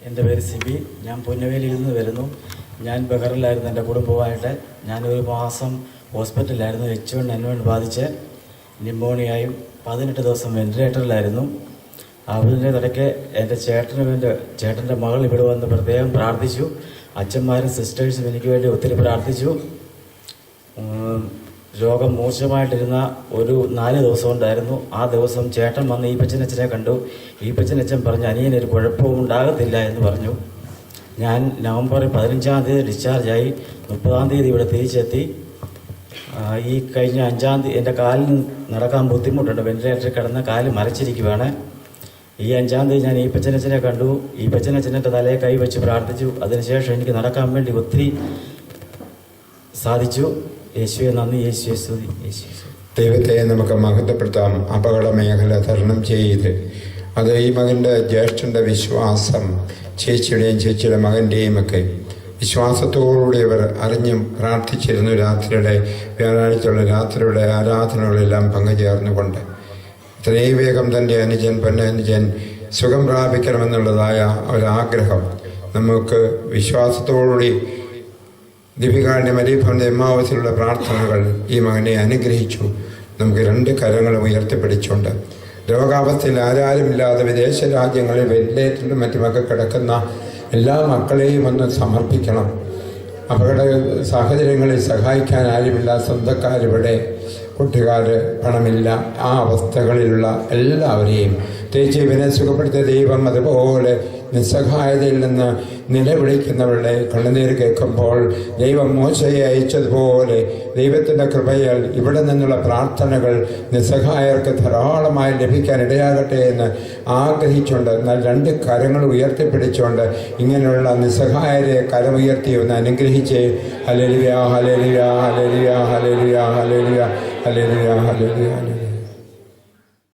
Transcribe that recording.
എൻ്റെ പേര് സിബി. ഞാൻ പുന്നവേലിയിൽ നിന്ന് വരുന്നു. ഞാൻ ബഹറിലായിരുന്നു എൻ്റെ കുടുംബമായിട്ട്. ഞാനൊരു മാസം ഹോസ്പിറ്റലിലായിരുന്നു. H1N1 ബാധിച്ച് ന്യൂമോണിയായും 18 ദിവസം വെന്റിലേറ്ററിലായിരുന്നു. അതിൻ്റെ ഇടയ്ക്ക് എൻ്റെ ചേട്ടൻ്റെ മകൾ ഇവിടെ വന്ന് പ്രത്യേകം പ്രാർത്ഥിച്ചു. അച്ഛന്മാരും സിസ്റ്റേഴ്സും എനിക്ക് വേണ്ടി ഒത്തിരി പ്രാർത്ഥിച്ചു. രോഗം മോശമായിട്ടിരുന്ന ഒരു 4 ദിവസം ഉണ്ടായിരുന്നു. ആ ദിവസം ചേട്ടൻ വന്ന് ഈപ്പച്ചനച്ഛനെ കണ്ടു. ഈപ്പച്ചനച്ഛൻ പറഞ്ഞു, അനിയനൊരു കുഴപ്പവും ഉണ്ടാകത്തില്ല എന്ന് പറഞ്ഞു. ഞാൻ നവംബർ 15-ാം തീയതി ഡിസ്ചാർജായി. 30-ാം തീയതി ഇവിടെ തിരിച്ചെത്തി. ഈ കഴിഞ്ഞ 5-ാം തീയതി എൻ്റെ കാലിന് നടക്കാൻ ബുദ്ധിമുട്ടുണ്ട്. വെന്റിലേറ്ററിൽ കിടന്ന് കാല് മരച്ചിരിക്കുകയാണ്. ഈ 5-ാം തീയതി ഞാൻ ഈപ്പച്ചനച്ഛനെ കണ്ടു. ഈപ്പച്ചനച്ഛൻ്റെ തലയെ കൈ വെച്ച് പ്രാർത്ഥിച്ചു. അതിനുശേഷം എനിക്ക് നടക്കാൻ വേണ്ടി ഒത്തിരി സാധിച്ചു. യേശുവെ നന്ദി, യേശുവെ സ്തുതി, യേശുവെ. ദൈവത്തെ നമുക്ക് മഹത്വപ്പെടുത്താം. അപകട മേഖല തരണം ചെയ്ത് അത് ഈ മകൻ്റെ ജ്യേഷ്ഠൻ്റെ വിശ്വാസം, ചേച്ചിയുടെ മകൻ്റെയും ഒക്കെ വിശ്വാസത്തോടുകൂടി അവർ അറിഞ്ഞും പ്രാർത്ഥിച്ചിരുന്നു. വ്യാഴാഴ്ചയുള്ള രാത്രിയുടെ ആരാധനകളെല്ലാം പങ്കുചേർന്നുകൊണ്ട് ഇത്രയും വേഗം തൻ്റെ പൊന്നനുജൻ സുഖം പ്രാപിക്കണമെന്നുള്ളതായ ഒരാഗ്രഹം നമുക്ക് വിശ്വാസത്തോടുകൂടി ദീപികാരുടെ മരീഫന്റെ എമ്മാവസിലുള്ള പ്രാർത്ഥനകൾ ഈ മകനെ അനുഗ്രഹിച്ചു. നമുക്ക് 2 കരങ്ങളും ഉയർത്തിപ്പിടിച്ചുകൊണ്ട് രോഗാവസ്ഥയിൽ ആരാരുമില്ലാതെ വിദേശ രാജ്യങ്ങളിൽ വെന്റിലേറ്ററിലും മറ്റുമൊക്കെ കിടക്കുന്ന എല്ലാ മക്കളെയും ഒന്ന് സമർപ്പിക്കണം. അപകട സാഹചര്യങ്ങളിൽ സഹായിക്കാൻ ആരുമില്ല, സ്വന്തക്കാരിവിടെ, കുട്ടിക്കാർ പണമില്ല, ആ അവസ്ഥകളിലുള്ള എല്ലാവരെയും തേച്ച് ഇവനെ സുഖപ്പെടുത്തിയ ദൈവം അതുപോലെ നിസ്സഹായതയിൽ നിന്ന് നിലവിളിക്കുന്നവരുടെ കണ്ണുനീർ കേൾക്കുമ്പോൾ ദൈവം മോശയെ അയച്ചതുപോലെ ദൈവത്തിൻ്റെ കൃപയാൽ ഇവിടെ നിന്നുള്ള പ്രാർത്ഥനകൾ നിസ്സഹായർക്ക് ധാരാളമായി ലഭിക്കാൻ ഇടയാകട്ടെ എന്ന് ആഗ്രഹിച്ചുകൊണ്ട് എന്നാൽ 2 കരങ്ങൾ ഉയർത്തിപ്പിടിച്ചുകൊണ്ട് ഇങ്ങനെയുള്ള നിസ്സഹായരെ കരമുയർത്തി ഒന്ന് അനുഗ്രഹിച്ച് hallelujah hallelujah hallelujah hallelujah hallelujah hallelujah hallelujah.